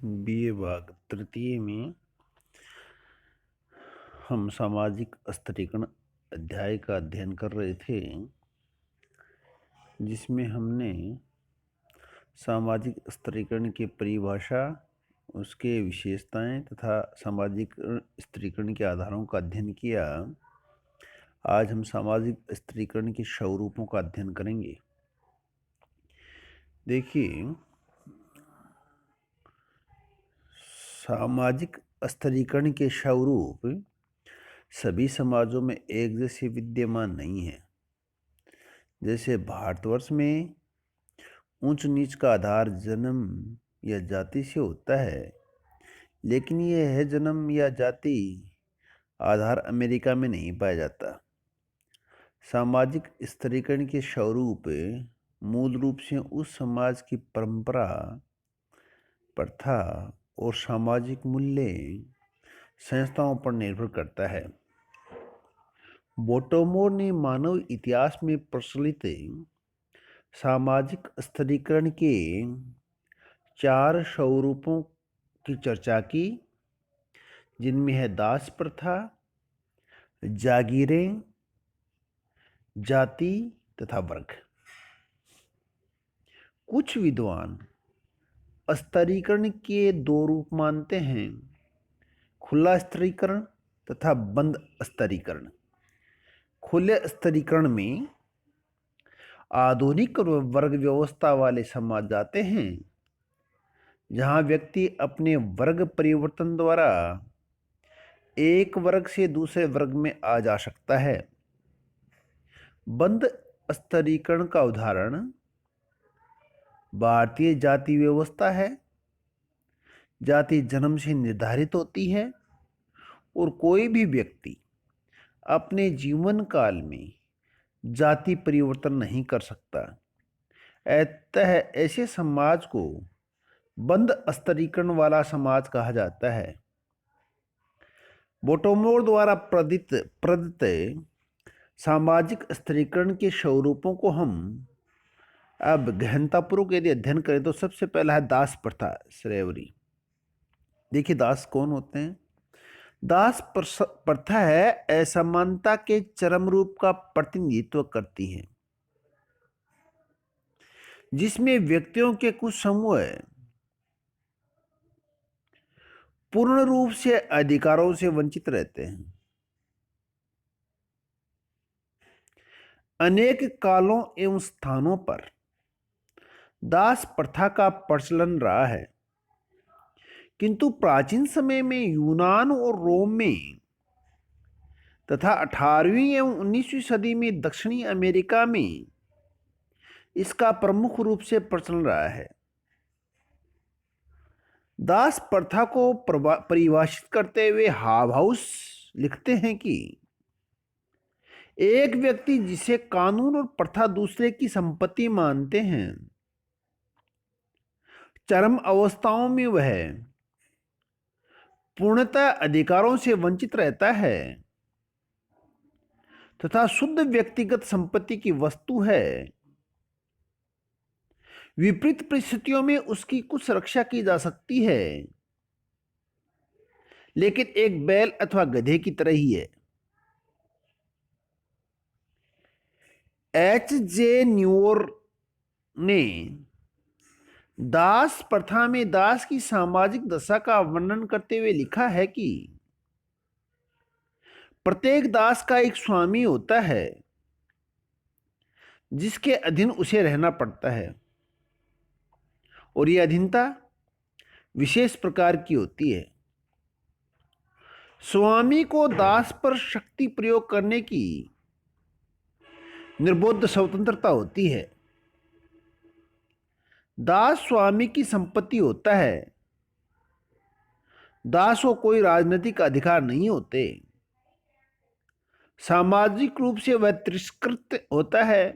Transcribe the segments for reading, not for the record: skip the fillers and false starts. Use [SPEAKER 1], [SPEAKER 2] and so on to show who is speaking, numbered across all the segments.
[SPEAKER 1] BA भाग तृतीय में हम सामाजिक स्तरीकरण अध्याय का अध्ययन कर रहे थे, जिसमें हमने सामाजिक स्तरीकरण की परिभाषा, उसके विशेषताएं तथा सामाजिक स्तरीकरण के आधारों का अध्ययन किया। आज हम सामाजिक स्तरीकरण के स्वरूपों का अध्ययन करेंगे। देखिए, सामाजिक स्तरीकरण के स्वरूप सभी समाजों में एक जैसे विद्यमान नहीं है। जैसे भारतवर्ष में ऊंच नीच का आधार जन्म या जाति से होता है, लेकिन यह है जन्म या जाति आधार अमेरिका में नहीं पाया जाता। सामाजिक स्तरीकरण के स्वरूप मूल रूप से उस समाज की परंपरा, प्रथा और सामाजिक मूल्य संस्थाओं पर निर्भर करता है। बोटोमोर ने मानव इतिहास में प्रचलित सामाजिक स्तरीकरण के 4 स्वरूपों की चर्चा की, जिनमें है दास प्रथा, जागीरें, जाति तथा वर्ग। कुछ विद्वान स्तरीकरण के 2 रूप मानते हैं, खुला स्तरीकरण तथा बंद स्तरीकरण। खुले स्तरीकरण में आधुनिक वर्ग व्यवस्था वाले समाज जाते हैं, जहां व्यक्ति अपने वर्ग परिवर्तन द्वारा एक वर्ग से दूसरे वर्ग में आ जा सकता है। बंद स्तरीकरण का उदाहरण भारतीय जाति व्यवस्था है। जाति जन्म से निर्धारित होती है और कोई भी व्यक्ति अपने जीवन काल में जाति परिवर्तन नहीं कर सकता। अतः ऐसे समाज को बंद स्तरीकरण वाला समाज कहा जाता है। बोटोमोर द्वारा प्रदत्त सामाजिक स्तरीकरण के स्वरूपों को हम अब गहनतापूर्वक यदि अध्ययन करें तो सबसे पहला है दास प्रथा, स्लेवरी। देखिए, दास कौन होते हैं? दास प्रथा है असमानता के चरम रूप का प्रतिनिधित्व करती है, जिसमें व्यक्तियों के कुछ समूह पूर्ण रूप से अधिकारों से वंचित रहते हैं। अनेक कालों एवं स्थानों पर दास प्रथा का प्रचलन रहा है, किंतु प्राचीन समय में यूनान और रोम में तथा 18वीं एवं 19वीं सदी में दक्षिणी अमेरिका में इसका प्रमुख रूप से प्रचलन रहा है। दास प्रथा को परिभाषित करते हुए हाउस लिखते हैं कि एक व्यक्ति जिसे कानून और प्रथा दूसरे की संपत्ति मानते हैं, चरम अवस्थाओं में वह पूर्णतः अधिकारों से वंचित रहता है तथा शुद्ध व्यक्तिगत संपत्ति की वस्तु है। विपरीत परिस्थितियों में उसकी कुछ रक्षा की जा सकती है, लेकिन एक बैल अथवा गधे की तरह ही है। H.J. न्यूर ने दास प्रथा में दास की सामाजिक दशा का वर्णन करते हुए लिखा है कि प्रत्येक दास का एक स्वामी होता है, जिसके अधीन उसे रहना पड़ता है, और यह अधीनता विशेष प्रकार की होती है। स्वामी को दास पर शक्ति प्रयोग करने की निर्बोध स्वतंत्रता होती है। दास स्वामी की संपत्ति होता है। दास को कोई राजनीतिक अधिकार नहीं होते। सामाजिक रूप से वह तिरस्कृत होता है।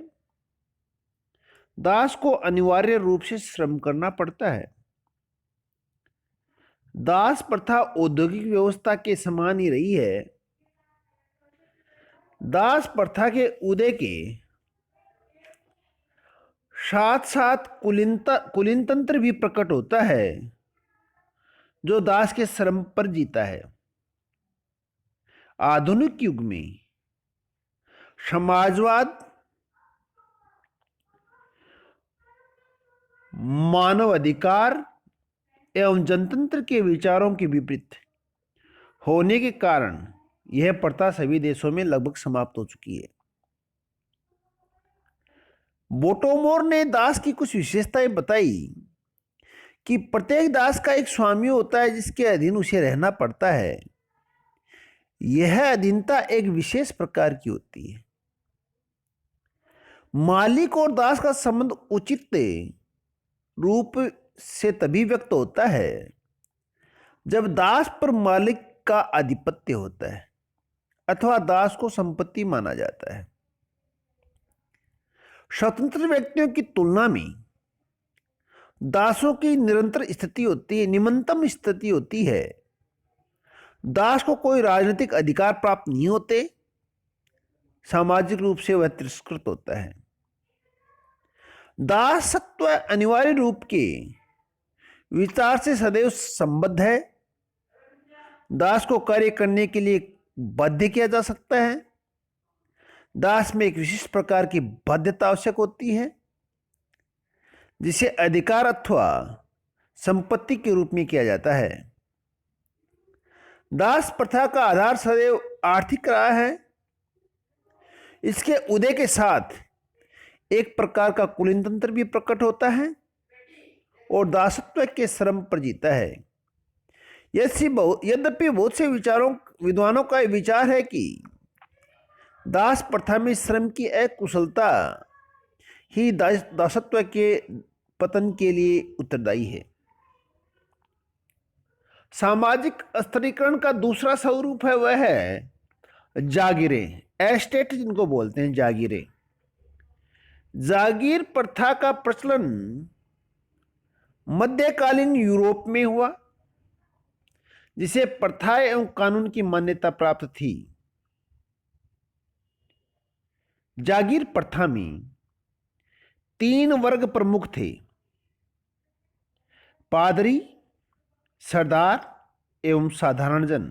[SPEAKER 1] दास को अनिवार्य रूप से श्रम करना पड़ता है। दास प्रथा औद्योगिक व्यवस्था के समान ही रही है। दास प्रथा के उदय के साथ साथ कुलीन तंत्र भी प्रकट होता है जो दास के श्रम पर जीता है। आधुनिक युग में समाजवाद मानव अधिकार एवं जनतंत्र के विचारों के विपरीत होने के कारण यह प्रथा सभी देशों में लगभग समाप्त हो चुकी है। बोटोमोर ने दास की कुछ विशेषताएं बताई कि प्रत्येक दास का एक स्वामी होता है जिसके अधीन उसे रहना पड़ता है। यह अधीनता एक विशेष प्रकार की होती है। मालिक और दास का संबंध उचित रूप से तभी व्यक्त होता है जब दास पर मालिक का आधिपत्य होता है अथवा दास को संपत्ति माना जाता है। स्वतंत्र व्यक्तियों की तुलना में दासों की निरंतर स्थिति होती है, निम्नतम स्थिति होती है। दास को कोई राजनीतिक अधिकार प्राप्त नहीं होते, सामाजिक रूप से वह तिरस्कृत होता है। दासत्व अनिवार्य रूप के विचार से सदैव संबद्ध है। दास को कार्य करने के लिए बाध्य किया जा सकता है। दास में एक विशिष्ट प्रकार की बाध्यता आवश्यक होती है जिसे अधिकार अथवा संपत्ति के रूप में किया जाता है। दास प्रथा का आधार सदैव आर्थिक रहा है। इसके उदय के साथ एक प्रकार का कुलीन तंत्र भी प्रकट होता है और दासत्व के श्रम पर जीता है। यद्यपि बहुत से विद्वानों का विचार है कि दास प्रथा में श्रम की अकुशलता ही दासत्व के पतन के लिए उत्तरदायी है। सामाजिक स्तरीकरण का दूसरा स्वरूप है वह है जागीरें, एस्टेट जिनको बोलते हैं जागीरें। जागीर प्रथा का प्रचलन मध्यकालीन यूरोप में हुआ जिसे प्रथा एवं कानून की मान्यता प्राप्त थी। जागीर प्रथा में 3 वर्ग प्रमुख थे: पादरी, सरदार एवं साधारण जन।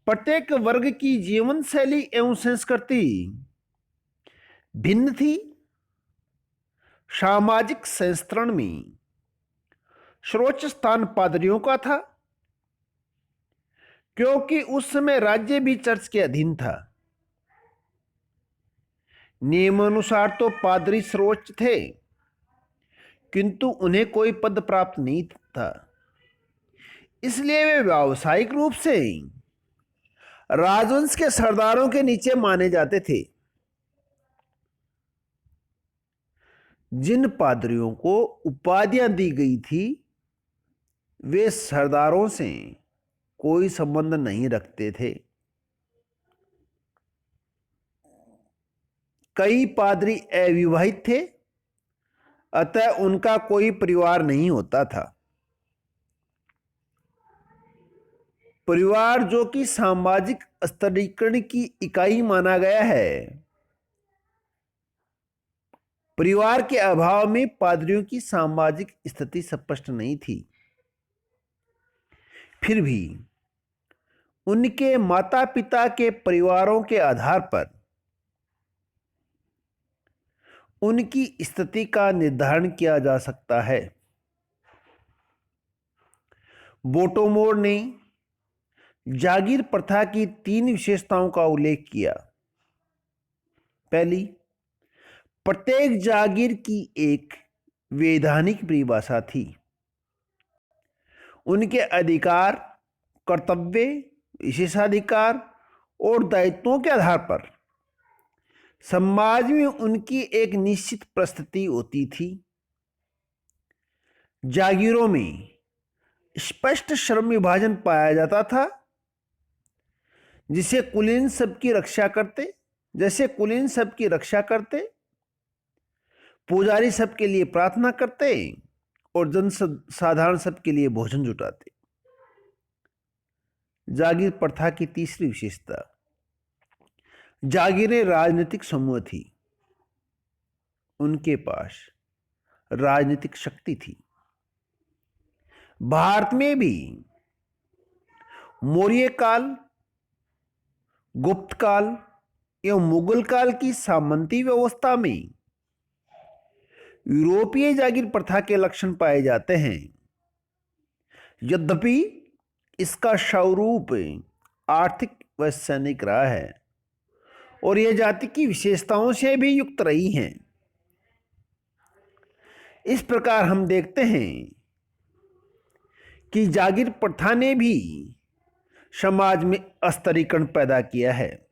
[SPEAKER 1] प्रत्येक वर्ग की जीवन शैली एवं संस्कृति भिन्न थी। सामाजिक संस्तरण में सर्वोच्च स्थान पादरियों का था क्योंकि उस समय राज्य भी चर्च के अधीन था। नियमानुसार तो पादरी सर्वोच्च थे किंतु उन्हें कोई पद प्राप्त नहीं था, इसलिए वे व्यावसायिक रूप से राजवंश के सरदारों के नीचे माने जाते थे। जिन पादरियों को उपाधियां दी गई थी वे सरदारों से कोई संबंध नहीं रखते थे। कई पादरी अविवाहित थे, अतः उनका कोई परिवार नहीं होता था। परिवार जो कि सामाजिक स्तरीकरण की इकाई माना गया है, परिवार के अभाव में पादरियों की सामाजिक स्थिति स्पष्ट नहीं थी। फिर भी उनके माता पिता के परिवारों के आधार पर उनकी स्थिति का निर्धारण किया जा सकता है। बोटोमोर ने जागीर प्रथा की 3 विशेषताओं का उल्लेख किया। पहली, प्रत्येक जागीर की एक वैधानिक परिभाषा थी। उनके अधिकार, कर्तव्य, विशेषाधिकार और दायित्वों के आधार पर समाज में उनकी एक निश्चित प्रस्थिति होती थी। जागीरों में स्पष्ट श्रम विभाजन पाया जाता था, जिसे कुलीन सबकी रक्षा करते, पुजारी सबके लिए प्रार्थना करते और साधारण सबके लिए भोजन जुटाते। जागीर प्रथा की तीसरी विशेषता, जागीरें राजनीतिक समूह थी। उनके पास राजनीतिक शक्ति थी। भारत में भी मौर्य काल, गुप्त काल एवं मुगल काल की सामंती व्यवस्था में यूरोपीय जागीर प्रथा के लक्षण पाए जाते हैं। यद्यपि इसका स्वरूप आर्थिक व सैनिक रहा है और यह जाति की विशेषताओं से भी युक्त रही है। इस प्रकार हम देखते हैं कि जागीर प्रथा ने भी समाज में स्तरीकरण पैदा किया है।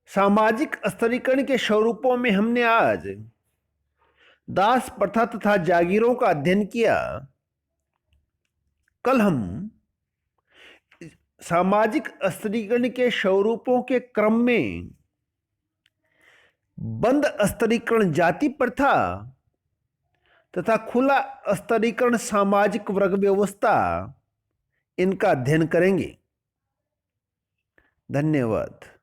[SPEAKER 1] सामाजिक स्तरीकरण के स्वरूपों में हमने आज दास प्रथा तथा जागीरों का अध्ययन किया। कल हम सामाजिक स्तरीकरण के स्वरूपों के क्रम में बंद स्तरीकरण जाति प्रथा तथा खुला स्तरीकरण सामाजिक वर्ग व्यवस्था, इनका अध्ययन करेंगे। धन्यवाद।